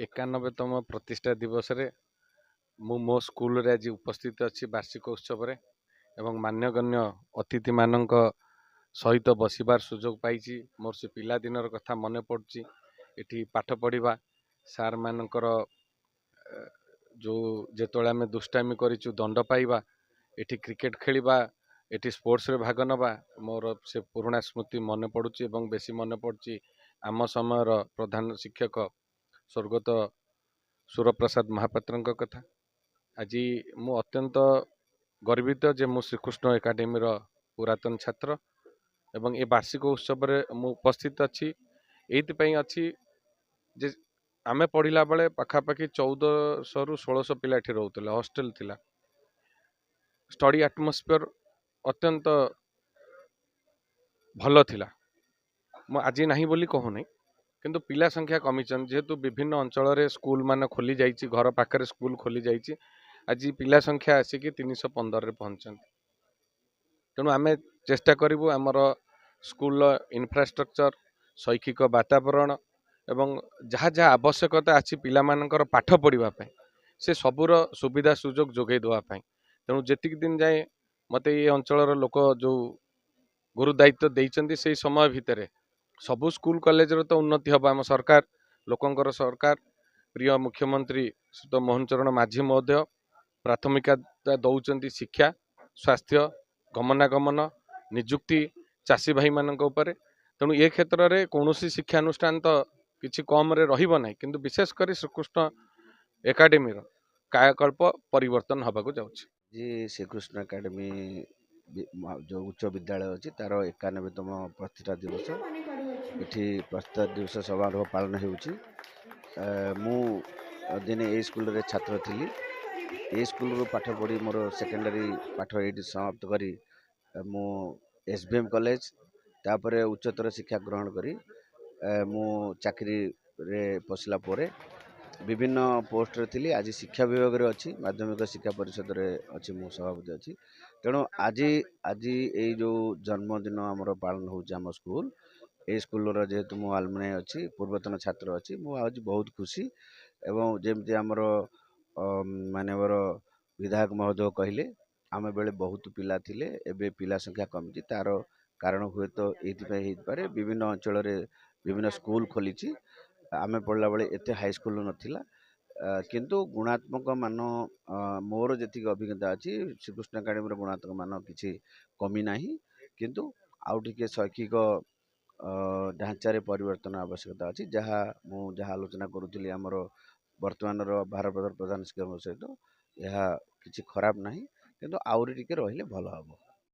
91तम प्रतिष्ठा दिवस रे मो स्कूल रे आज उपस्थित अच्छी वार्षिक उत्सव रे एवं मान्यगण्य अतिथि मानक सहित बसबार सुजोग पाई मोर से पिला दिनर कथा मन पड़ी एठी पाठ पढ़ा सार मानकर जो जेतोले आमे दुष्टामी करिछु दंड पाइबा एठी क्रिकेट खेलिबा एठी स्पोर्ट्स रे भाग नबा मोर से पुराना स्मृति मन पड़ुची एवं बेसी मन पड़ुची आम समयर प्रधान शिक्षक स्वर्गत सुरप्रसाद महापात्र कथा। आज मु अत्यंत गर्वित जे मु श्रीकृष्ण एकाडेमी रो पुरातन छात्र एवं ए वार्षिक उत्सव रे मु उपस्थित अच्छी एइति अच्छी जे आमे पढ़िला बेले पाखापाखि 1400 रु 1600 पिला एठी रहउतले हॉस्टल थिला स्टडी एटमॉस्फेयर अत्यंत भल थिला मु आज नाही बोली कहू नहीं किंतु पिला संख्या कमी जेहेतु विभिन्न अंचल रे स्कूल मान खोली जाइए घर पाखे स्कूल खोली जाइए आज पिला संख्या आसिक 315 रे पहुंचती तेणु आम चेष्टा करूँ आमर स्कूल इन्फ्रास्ट्रक्चर शैक्षिक वातावरण एवं जहाँ जहाँ आवश्यकता अच्छी पिला मानकर पाठ पढ़ापी से सबूर सुविधा सुजोग जोगे देवाई तेणु जी दिन जाए मत ये अंचल लोक जो गुरु दायित्व देते से समय भितर सबू स्कूल कॉलेज तो उन्नति हम आम सरकार लोकंकर सरकार प्रिय मुख्यमंत्री श्री मोहन चरण माझी महोदय प्राथमिकता दौरान शिक्षा स्वास्थ्य गमनागमन निजुक्ति चाषी भाई मान तेणु ये क्षेत्र में कौन शिक्षानुष्ठान तो किसी कम रे रहिबो नहीं किंतु विशेषकर श्रीकृष्ण एकाडेमी कायाकल्प परिवर्तन होगा जाउछि। जी श्रीकृष्ण एकाडेमी जो उच्च विद्यालय अच्छी तार 91तम प्रतिष्ठा दिवस ये प्रतिष्ठा दिवस समारोह पालन होउछि। मु दिने ए स्कूल रे छात्र थिली ए स्कूल रो पाठ पढ़ी मोर सेकेंडरी पाठ ये समाप्त करी मु एसबीएम कॉलेज तापर उच्चतर शिक्षा ग्रहण करी मु चाकरी रे पसला पोरे विभिन्न पोस्ट रे थिली आज शिक्षा विभाग रे अच्छी माध्यमिक शिक्षा परिषद रे अच्छी मु सभापति अच्छी तेणु आज आज ये जो जन्मदिन आमर पालन होउछि आम स्कूल ए स्कूल रो जेहेतु मु आलमनाई अच्छी पूर्वतन छात्र अच्छी मु आज बहुत खुशी एवं जेमती आमर मानवर विधायक महोदय कहले आम बेले बहुत पिला थिले एबे पिला संख्या कमी तार कारण हुए तो ये पारे विभिन्न अंचल विभिन्न स्कूल खोली आम पढ़ला बेले एते हाई स्कूल नथिला किंतु गुणात्मक मान मोर जी अभिज्ञता अच्छी श्रीकृष्ण एकाडेमी गुणात्मक मान किसी कमी ना किंतु आउ टिके शैक्षिक ढांचा रे परिवर्तन आवश्यकता अच्छी जहाँ मुझे आलोचना करुली आमर वर्तमान भारत प्रधान शिक्षक सहित यह किसी खराब ना किंतु आउरी टिके रहिले भल हम।